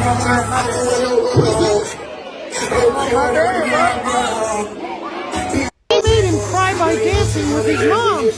He made him cry by dancing with his mom.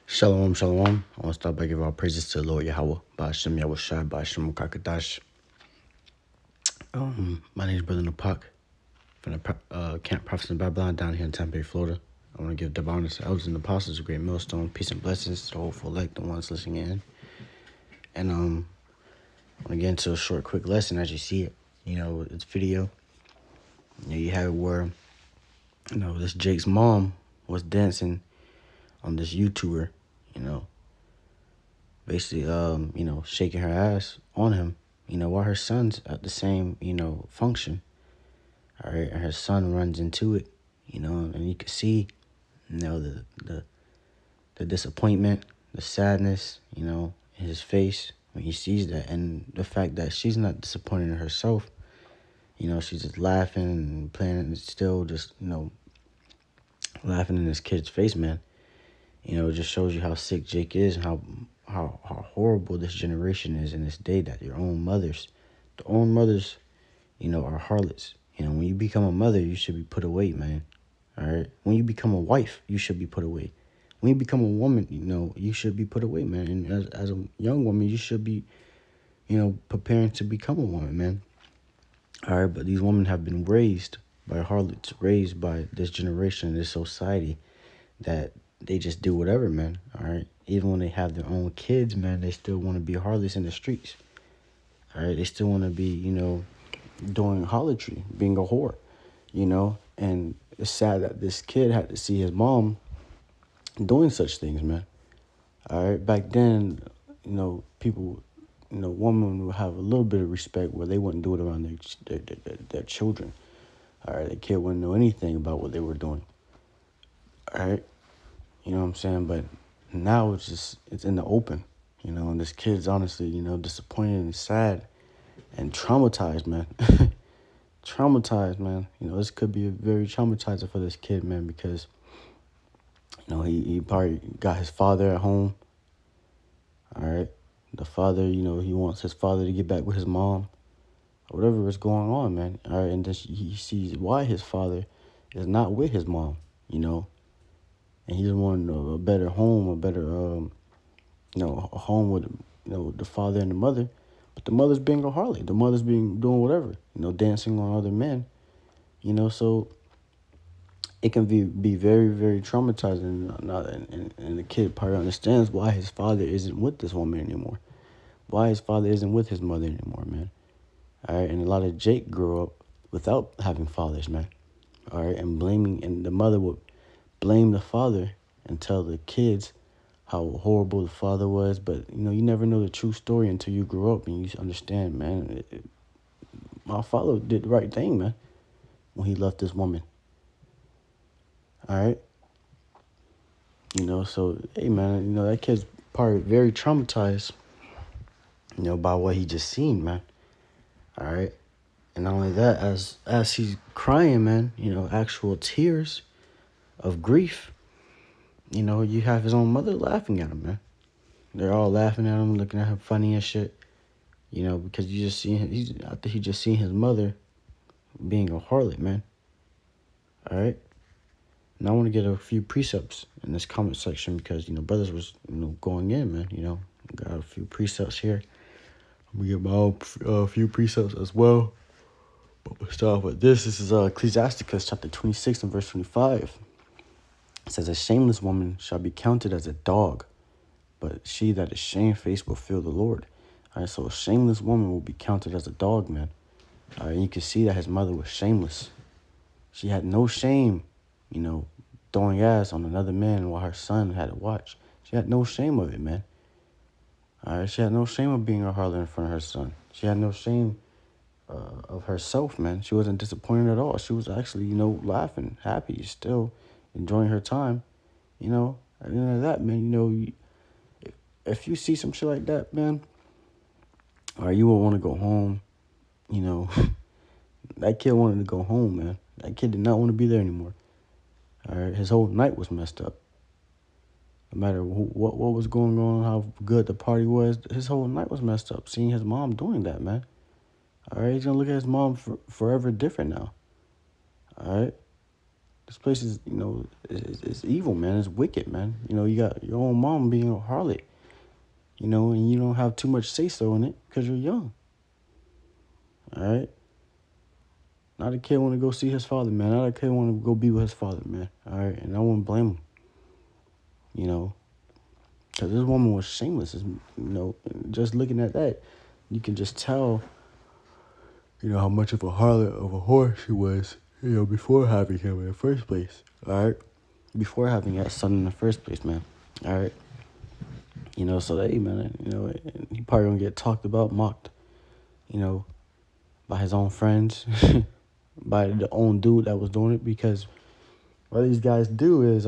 Shalom, shalom. I want to start by giving all praises to the Lord Yahweh, Ba'ashem Yahushai, Ba'ashem Kakadash. My name is Brother Napak from the Camp Prophets in Babylon down here in Tampa Bay, Florida. I want to give double honors to elders and apostles, a great millstone, peace and blessings to the whole full elect, the ones listening in. And I want to get into a short, quick lesson as you see it. It's video. You have it where, this Jake's mom was dancing on this YouTuber, basically, shaking her ass on him, while her son's at the same, function. All right, and her son runs into it, and you can see, the disappointment, the sadness, in his face when he sees that, and the fact that she's not disappointed in herself. She's just laughing and playing and still just, laughing in this kid's face, man. It just shows you how sick Jake is and how horrible this generation is in this day, that the own mothers, are harlots. When you become a mother, you should be put away, man. All right. When you become a wife, you should be put away. When you become a woman, you should be put away, man. And as a young woman, you should be, preparing to become a woman, man. All right. But these women have been raised by harlots, raised by this generation, this society, that they just do whatever, man. All right. Even when they have their own kids, man, they still want to be harlots in the streets. All right. They still want to be, doing harlotry, being a whore, and it's sad that this kid had to see his mom doing such things, man. All right. Back then, people, women would have a little bit of respect where they wouldn't do it around their children. All right. The kid wouldn't know anything about what they were doing. All right. You know what I'm saying? But now it's in the open, and this kid's honestly, disappointed and sad and traumatized, man. Traumatized, man. This could be very traumatizing for this kid, man, because, he probably got his father at home. All right. The father, he wants his father to get back with his mom or whatever is going on, man. All right. And then he sees why his father is not with his mom, and he's wanting a better home, a better, a home with, the father and the mother. But the mother's being a harlot. The mother's doing whatever, dancing on other men, so it can be very, very traumatizing. And the kid probably understands why his father isn't with this woman anymore, why his father isn't with his mother anymore, man. All right, and a lot of Jake grew up without having fathers, man. All right, and the mother would blame the father and tell the kids how horrible the father was. But, you never know the true story until you grow up and you understand, man. My father did the right thing, man, when he left this woman. All right. So, hey, man, that kid's probably very traumatized, by what he just seen, man. All right. And not only that, as he's crying, man, actual tears of grief, you have his own mother laughing at him, man. They're all laughing at him, looking at him funny and shit, because you just see him. I think he just seen his mother being a harlot, man. All right. And I want to get a few precepts in this comment section because, brothers was, going in, man, got a few precepts here. I'm going to get my own few precepts as well. But we'll start off with this. This is Ecclesiasticus chapter 26 and verse 25. It says, a shameless woman shall be counted as a dog, but she that is shamefaced will fear the Lord. All right, so a shameless woman will be counted as a dog, man. All right, you can see that his mother was shameless. She had no shame, throwing ass on another man while her son had to watch. She had no shame of it, man. All right, she had no shame of being a harlot in front of her son. She had no shame of herself, man. She wasn't disappointed at all. She was actually, laughing, happy, still enjoying her time. At the end of that, man, if you see some shit like that, man, or you will want to go home, you know, that kid wanted to go home, man. That kid did not want to be there anymore. All right, his whole night was messed up. No matter what was going on, how good the party was, his whole night was messed up. Seeing his mom doing that, man. All right, he's gonna look at his mom forever different now. All right, this place is, it's evil, man. It's wicked, man. You got your own mom being a harlot, and you don't have too much say so in it because you're young. All right. Not a kid want to go see his father, man. Not a kid want to go be with his father, man. All right, and I won't blame him. Because this woman was shameless. Just looking at that, you can just tell, how much of a harlot, of a whore she was, before having him in the first place. All right, before having that son in the first place, man. All right, so hey, man, he probably gonna get talked about, mocked, by his own friends, by the own dude that was doing it, because what these guys do is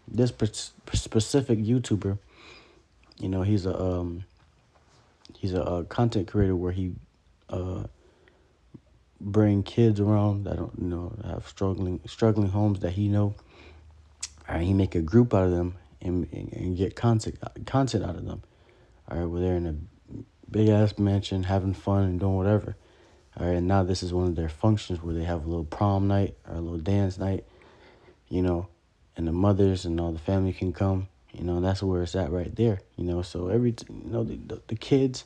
this specific YouTuber, he's a content creator where he bring kids around that don't have struggling homes that he know, and he make a group out of them and get content out of them. All right, where they're in a big ass mansion having fun and doing whatever. All right, and now this is one of their functions where they have a little prom night or a little dance night, and the mothers and all the family can come. That's where it's at right there. So the kids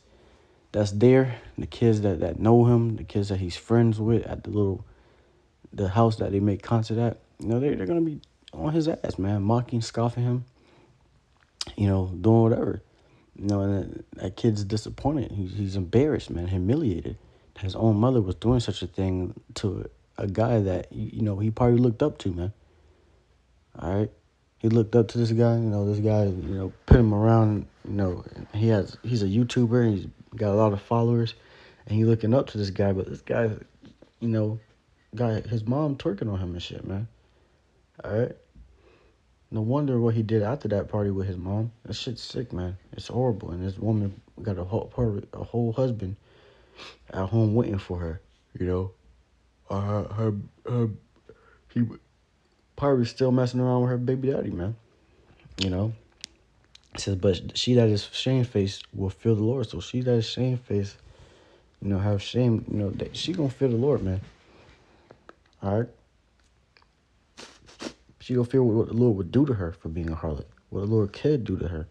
that's there, the kids that know him, the kids that he's friends with at the house that they make concert at, they're gonna be on his ass, man, mocking, scoffing him, doing whatever. And that kid's disappointed. He's embarrassed, man, humiliated. His own mother was doing such a thing to a guy that he probably looked up to, man. All right, he looked up to this guy. This guy, put him around. He's a YouTuber. And he's got a lot of followers, and he looking up to this guy. But this guy, got his mom twerking on him and shit, man. All right. No wonder what he did after that party with his mom. That shit's sick, man. It's horrible. And this woman got a whole husband at home waiting for her. He probably still messing around with her baby daddy, man. It says, but she that is shamefaced will feel the Lord. So she that is shamefaced, have shame, that she gonna feel the Lord, man. All right. She gonna feel what the Lord would do to her for being a harlot. What the Lord could do to her,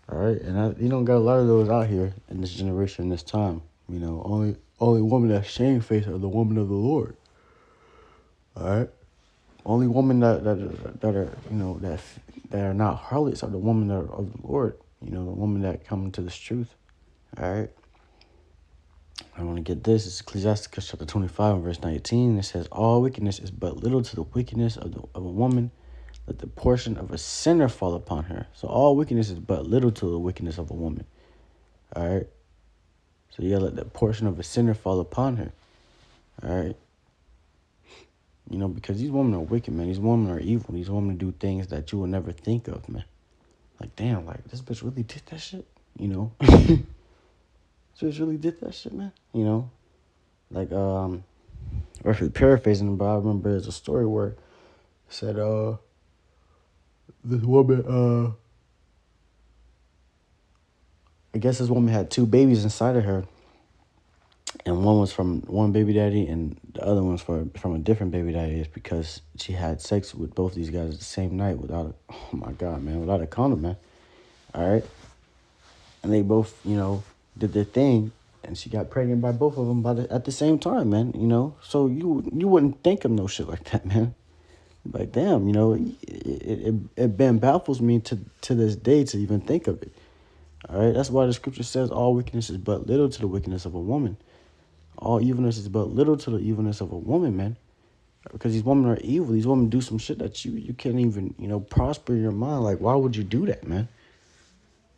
All right, and you don't got a lot of those out here in this generation, this time. Only women that shamefaced are the women of the Lord. All right. Only women that are that are not harlots are the women that are of the Lord. The women that come into this truth. All right. I want to get this. It's Ecclesiasticus chapter 25 verse 19. It says, "All wickedness is but little to the wickedness of a woman. Let the portion of a sinner fall upon her." So all wickedness is but little to the wickedness of a woman. All right. So you gotta let the portion of a sinner fall upon her. All right. Because these women are wicked, man. These women are evil. These women do things that you will never think of, man. Like, damn, like, this bitch really did that shit? This bitch really did that shit, man? Like, roughly paraphrasing, but I remember there's a story where it said, this woman, I guess this woman had two babies inside of her. And one was from one baby daddy, and the other one's from a different baby daddy. It's because she had sex with both these guys at the same night without a condom, man. All right, and they both, did their thing, and she got pregnant by both of them at the same time, man. So you wouldn't think of no shit like that, man. Like, damn, it baffles me to this day to even think of it. All right, that's why the scripture says all wickedness is but little to the wickedness of a woman. All evilness is but little to the evilness of a woman, man. Because these women are evil. These women do some shit that you can't even, prosper in your mind. Like, why would you do that, man?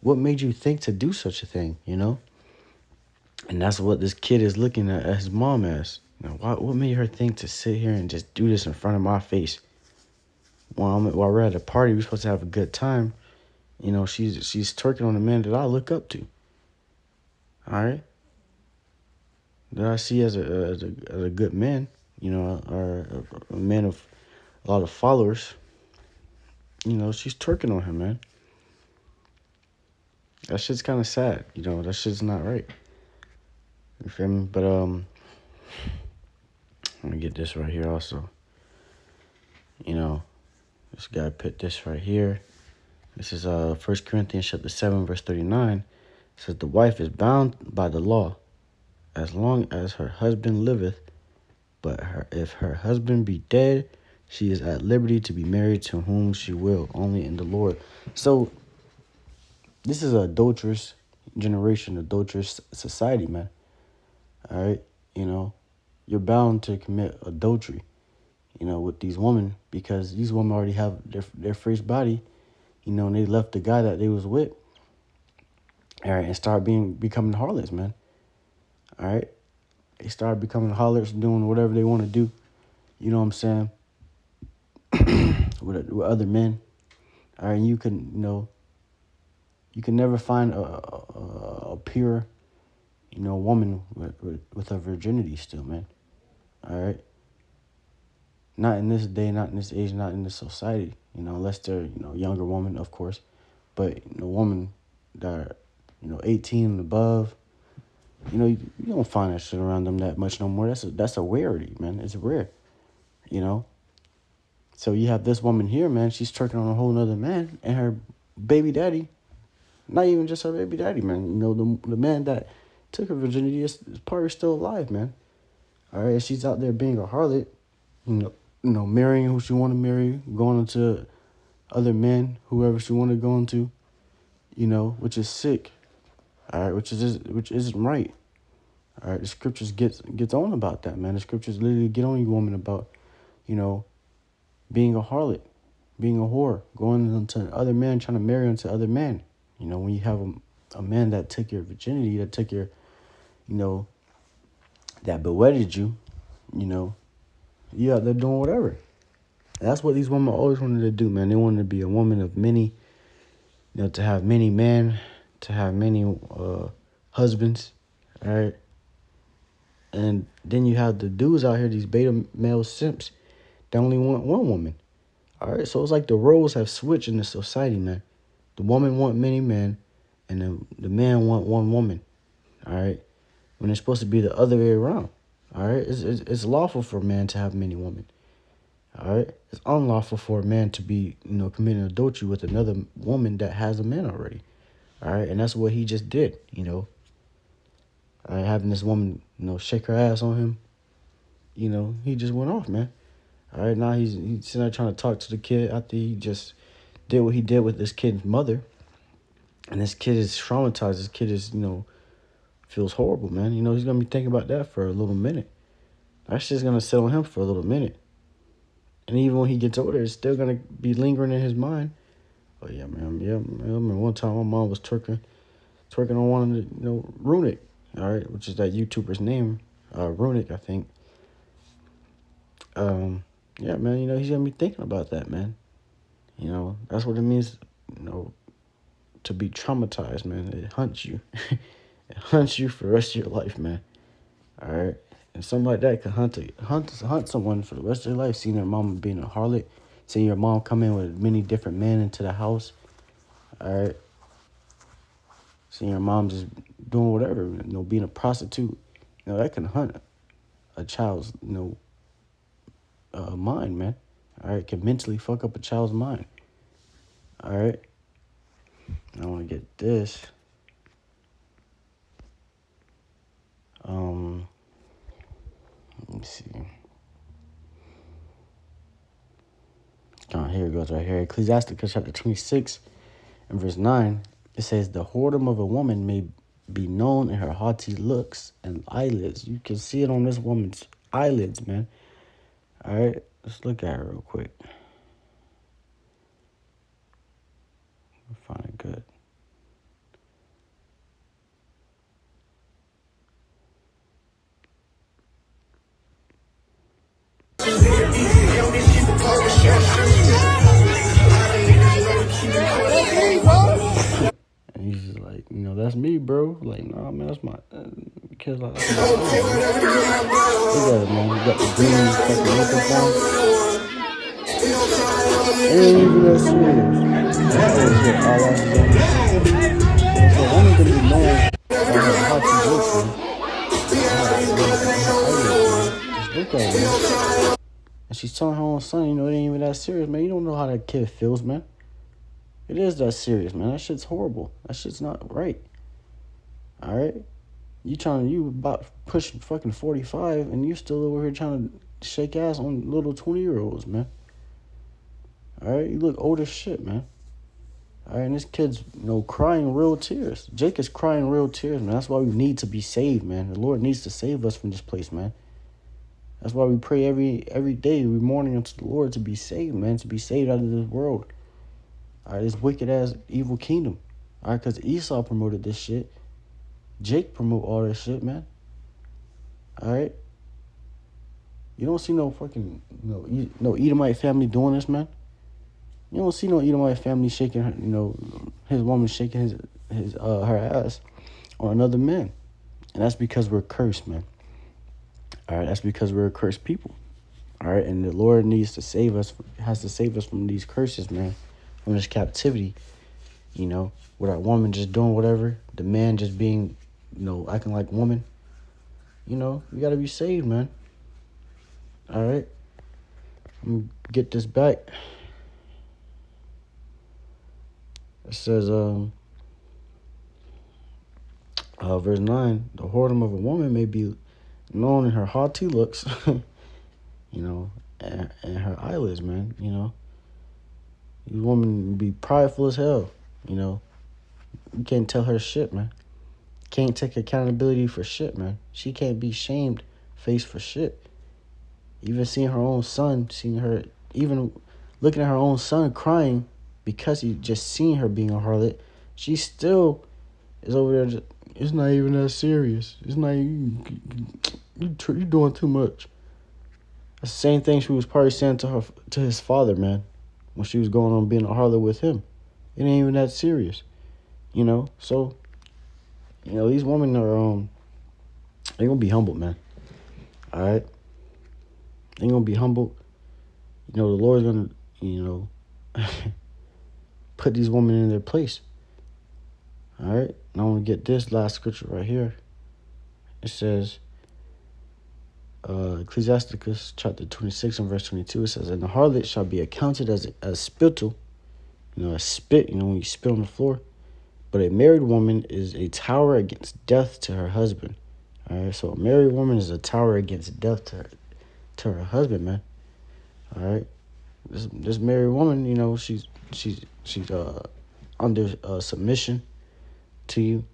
What made you think to do such a thing, you know? And that's what this kid is looking at his mom as. You know, what made her think to sit here and just do this in front of my face? While we're at a party, we're supposed to have a good time. You know, she's twerking on a man that I look up to. All right, that I see as a good man. You know, or a man of a lot of followers. You know, she's twerking on him, man. That shit's kind of sad. You know, that shit's not right. You feel me? But let me get this right here also. You know, this guy put this right here. This is 1 Corinthians chapter 7, verse 39. It says, the wife is bound by the law as long as her husband liveth, but if her husband be dead, she is at liberty to be married to whom she will, only in the Lord. So this is an adulterous generation, adulterous society, man. All right, you know, you're bound to commit adultery, you know, with these women, because these women already have their first body, you know, and they left the guy that they was with, all right, and start becoming harlots, man. All right, they start becoming harlots, doing whatever they want to do. You know what I'm saying? with other men. All right, and you can, you know, you can never find a pure, you know, woman with her virginity still, man. All right. Not in this day, not in this age, not in this society. You know, unless they're, you know, younger woman, of course, but you know, woman that are, you know, 18 and above. You know, you don't find that shit around them that much no more. That's a rarity, man. It's rare. You know. So you have this woman here, man. She's twerking on a whole nother man, and her baby daddy, not even just her baby daddy, man. You know, the man that took her virginity is probably still alive, man. All right, she's out there being a harlot, you know, marrying who she want to marry, going into other men, whoever she want to go into, you know, which is sick. All right, which isn't right. All right, the scriptures gets on about that, man. The scriptures literally get on you, woman, about, you know, being a harlot, being a whore, going into other men, trying to marry into other men. You know, when you have a man that took your virginity, that took your, you know, that bewedded you, you know, you out there doing whatever. That's what these women always wanted to do, man. They wanted to be a woman of many, you know, to have many men, to have many husbands, all right? And then you have the dudes out here, these beta male simps, that only want one woman. All right, so it's like the roles have switched in the society, man. The woman want many men, and the man want one woman. All right, when it's supposed to be the other way around. All right, it's lawful for a man to have many women. All right, it's unlawful for a man to be, you know, committing adultery with another woman that has a man already. All right, and that's what he just did. You know, having this woman, you know, shake her ass on him. You know, he just went off, man. All right, now he's sitting there trying to talk to the kid after he just did what he did with this kid's mother. And this kid is traumatized. This kid is, you know, feels horrible, man. You know, he's going to be thinking about that for a little minute. That shit's going to sit on him for a little minute. And even when he gets older, it's still going to be lingering in his mind. Oh, yeah, man. Yeah, man. I remember one time my mom was twerking on one of the, you know, Runic, all right, which is that YouTuber's name, Runic, I think. Yeah, man, you know, he's going to be thinking about that, man. You know, that's what it means, you know, to be traumatized, man. It hunts you. It hunts you for the rest of your life, man. All right? And something like that could hunt someone for the rest of their life, seeing their mom being a harlot, seeing your mom come in with many different men into the house. All right? Seeing your mom just doing whatever, you know, being a prostitute. You know, that can hunt a child's, you know, mind, man. All right? Can mentally fuck up a child's mind. All right? I want to get this. Let me see. Oh, here it goes right here. Ecclesiasticus chapter 26 and verse 9. It says, the whoredom of a woman may be known in her haughty looks and eyelids. You can see it on this woman's eyelids, man. All right, let's look at her real quick. Find it good. that's me, bro. Like, nah, man, that's my because that's my son, man. Look at it, man. You got the green fucking makeup on. It ain't even that serious. Oh, his eyelashes on and shit. So a woman gonna be known by her haughty looks, man. And her eyelids, man. Just look at it, man. And she's telling her own son, it ain't even that serious, man. You don't know how that kid feels, man. It is that serious, man. That shit's horrible. That shit's not right. All right? You about pushing fucking 45 and you still over here trying to shake ass on little 20-year-olds, man. All right? You look old as shit, man. All right? And this kid's, crying real tears. Jake is crying real tears, man. That's why we need to be saved, man. The Lord needs to save us from this place, man. That's why we pray every day, every morning unto the Lord to be saved, man. To be saved out of this world. All right? This wicked-ass evil kingdom. All right? Because Esau promoted this shit. Jake promote all that shit, man. All right? You don't see no fucking, no Edomite family doing this, man. You don't see no Edomite family shaking her, his woman shaking her ass on another man. And that's because we're cursed, man. All right? That's because we're a cursed people. All right? And the Lord has to save us from these curses, man. From this captivity, with our woman just doing whatever, the man just being, acting like woman. We got to be saved, man. All right. Let me get this back. It says, verse 9, the whoredom of a woman may be known in her haughty looks, and her eyelids, man. These women be prideful as hell, You can't tell her shit, man. Can't take accountability for shit, man. She can't be shamed face for shit. Even seeing her own son, even looking at her own son crying because he just seen her being a harlot, she still is over there. It's not even that serious. It's not you doing too much. That's the same thing she was probably saying to his father, man, when she was going on being a harlot with him. It ain't even that serious, So, these women are they're gonna be humbled, man. All right. They're going to be humbled. The Lord's going to, put these women in their place. All right? And I want to get this last scripture right here. It says, Ecclesiasticus chapter 26 and verse 22, it says, and the harlot shall be accounted as spittle, as spit, when you spit on the floor. But a married woman is a tower against death to her husband. All right? So a married woman is a tower against death to her husband, man. All right, this married woman, she's under submission to you,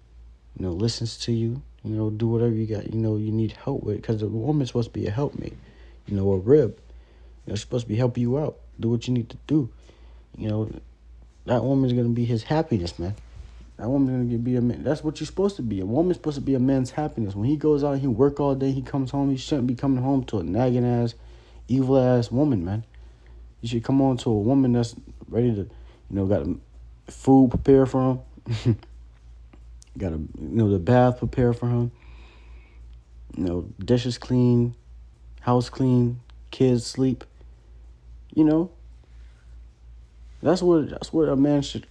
listens to you, do whatever you got, you need help with, because the woman's supposed to be a helpmate, a rib, she's supposed to be helping you out, do what you need to do, that woman's gonna be his happiness, man. That woman's gonna be a man. That's what you're supposed to be. A woman's supposed to be a man's happiness. When he goes out, he work all day, he comes home, he shouldn't be coming home to a nagging ass, evil ass woman, man. You should come on to a woman that's ready to, got food prepared for him. Got the bath prepared for him. Dishes clean, house clean, kids sleep. That's what a man should,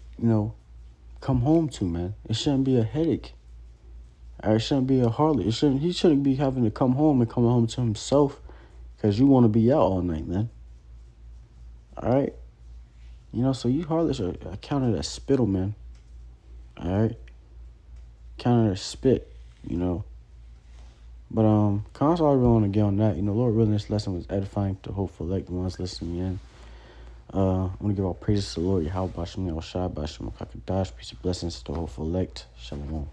come home to, man. It shouldn't be a headache. Or it shouldn't be a harlot. He shouldn't be having to come home to himself because you want to be out all night, man. All right? So you harlots are counted as spittle, man. All right? Counted as spit, But, that's all I really want to get on that. Lord willing, this lesson was edifying to hopeful elect the ones listening in. I want to give all praises to the Lord, Yahweh, Bashem, Yahweh Shai, Bashem, Kakadash, peace and blessings to the hopeful elect. Shalom.